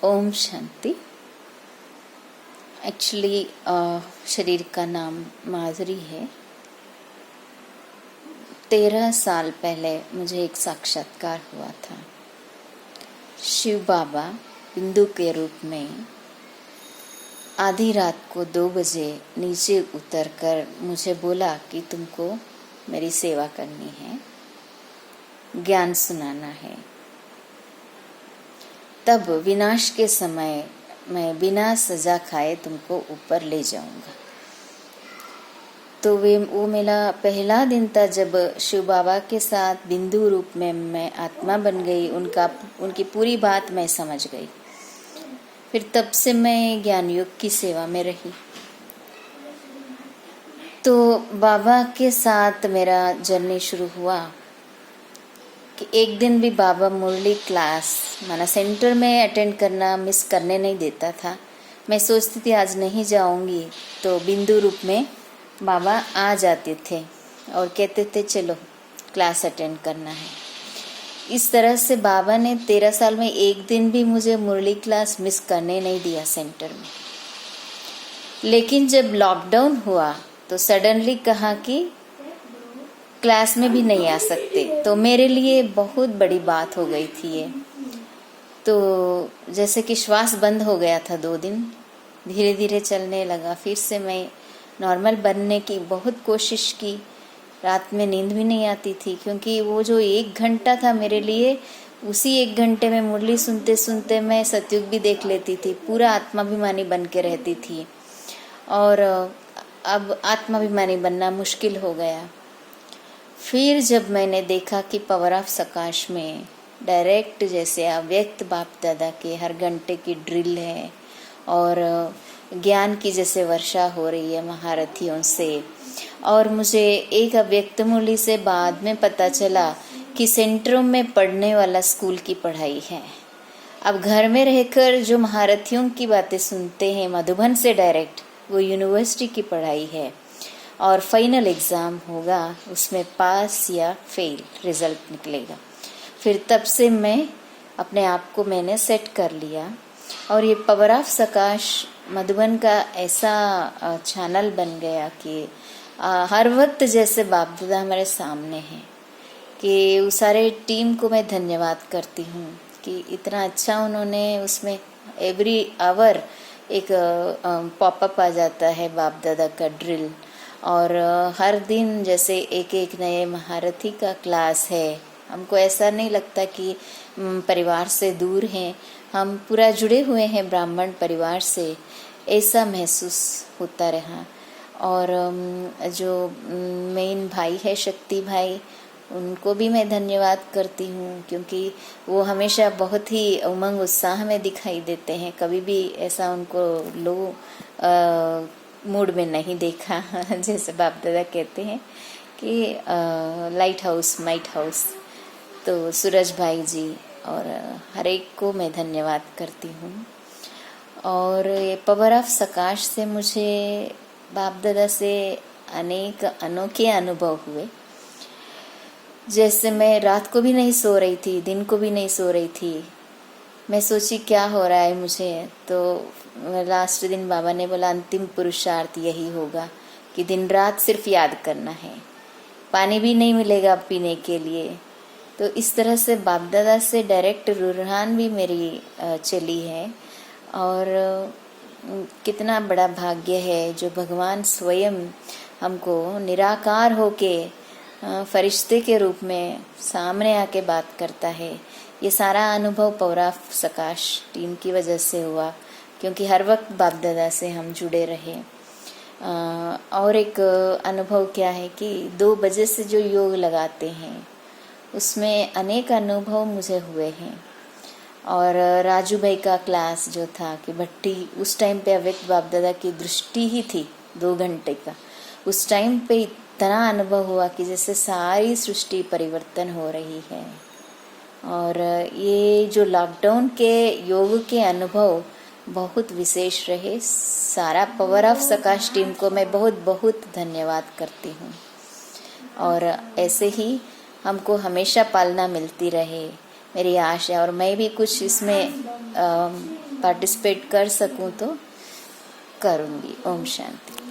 Om Shanti. Actually शरीर का नाम माधुरी है। 13 साल पहले मुझे एक साक्षात्कार हुआ था। शिव बाबा बिंदु के रूप में आधी रात को 2 बजे नीचे उतरकर मुझे बोला कि तुमको मेरी सेवा करनी है, ज्ञान सुनाना है। तब विनाश के समय मैं बिना सजा खाए तुमको ऊपर ले जाऊंगा। तो वो मेरा पहला दिन था जब शिव बाबा के साथ बिंदु रूप में मैं आत्मा बन गई। उनकी पूरी बात मैं समझ गई। फिर तब से मैं ज्ञान योग की सेवा में रही। तो बाबा के साथ मेरा जर्नी शुरू हुआ कि एक दिन भी बाबा मुरली क्लास माना सेंटर में अटेंड करना मिस करने नहीं देता था। मैं सोचती थी आज नहीं जाऊंगी, तो बिंदु रूप में बाबा आ जाते थे और कहते थे चलो क्लास अटेंड करना है। इस तरह से बाबा ने 13 साल में एक दिन भी मुझे मुरली क्लास मिस करने नहीं दिया सेंटर में। लेकिन जब लॉकडाउन हुआ तो सडनली कहा कि क्लास में भी नहीं आ सकते, तो मेरे लिए बहुत बड़ी बात हो गई थी ये। तो जैसे कि श्वास बंद हो गया था 2 दिन, धीरे धीरे चलने लगा। फिर से मैं नॉर्मल बनने की बहुत कोशिश की। रात में नींद भी नहीं आती थी, क्योंकि वो जो 1 घंटा था मेरे लिए, उसी 1 घंटे में मुरली सुनते सुनते मैं सतयुग भी देख लेती थी। पूरा आत्माभिमानी बन के रहती थी और अब आत्माभिमानी बनना मुश्किल हो गया। फिर जब मैंने देखा कि पावर ऑफ सकाश में डायरेक्ट जैसे अव्यक्त बाप दादा के हर घंटे की ड्रिल है और ज्ञान की जैसे वर्षा हो रही है महारथियों से, और मुझे एक अव्यक्त मुरली से बाद में पता चला कि सेंटरों में पढ़ने वाला स्कूल की पढ़ाई है। अब घर में रहकर जो महारथियों की बातें सुनते हैं मधुबन से डायरेक्ट, वो यूनिवर्सिटी की पढ़ाई है और फाइनल एग्ज़ाम होगा, उसमें पास या फेल रिजल्ट निकलेगा। फिर तब से मैं अपने आप को मैंने सेट कर लिया और ये पावर ऑफ सकाश मधुबन का ऐसा चैनल बन गया कि हर वक्त जैसे बाप दादा हमारे सामने हैं कि उस सारे टीम को मैं धन्यवाद करती हूँ कि इतना अच्छा उन्होंने उसमें एवरी आवर एक पॉपअप आ जाता है बाप दादा का ड्रिल, और हर दिन जैसे एक नए महारथी का क्लास है। हमको ऐसा नहीं लगता कि परिवार से दूर हैं, हम पूरा जुड़े हुए हैं ब्राह्मण परिवार से, ऐसा महसूस होता रहा। और जो मेन भाई है शक्ति भाई, उनको भी मैं धन्यवाद करती हूँ, क्योंकि वो हमेशा बहुत ही उमंग उत्साह में दिखाई देते हैं। कभी भी ऐसा उनको लो मूड में नहीं देखा। जैसे बाप दादा कहते हैं कि लाइट हाउस माइट हाउस। तो सूरज भाई जी और हर एक को मैं धन्यवाद करती हूँ। और ये पावर ऑफ सकाश से मुझे बाप दादा से अनेक अनोखे अनुभव हुए। जैसे मैं रात को भी नहीं सो रही थी, दिन को भी नहीं सो रही थी। मैं सोची क्या हो रहा है मुझे, तो लास्ट दिन बाबा ने बोला अंतिम पुरुषार्थ यही होगा कि दिन रात सिर्फ याद करना है, पानी भी नहीं मिलेगा पीने के लिए। तो इस तरह से बाप दादा से डायरेक्ट रूहान भी मेरी चली है। और कितना बड़ा भाग्य है जो भगवान स्वयं हमको निराकार होके फरिश्ते के रूप में सामने आके बात करता है। ये सारा अनुभव पावर ऑफ सकाश टीम की वजह से हुआ, क्योंकि हर वक्त बाप दादा से हम जुड़े रहे। और एक अनुभव क्या है कि 2 बजे से जो योग लगाते हैं उसमें अनेक अनुभव मुझे हुए हैं। और राजू भाई का क्लास जो था कि भट्टी, उस टाइम पे अव्यक्त बाप दादा की दृष्टि ही थी 2 घंटे का। उस टाइम पे इतना अनुभव हुआ कि जैसे सारी सृष्टि परिवर्तन हो रही है। और ये जो लॉकडाउन के योग के अनुभव बहुत विशेष रहे। सारा पावर ऑफ सकाश टीम को मैं बहुत बहुत धन्यवाद करती हूँ। और ऐसे ही हमको हमेशा पालना मिलती रहे, मेरी आशा, और मैं भी कुछ इसमें पार्टिसिपेट कर सकूं तो करूंगी। ओम शांति।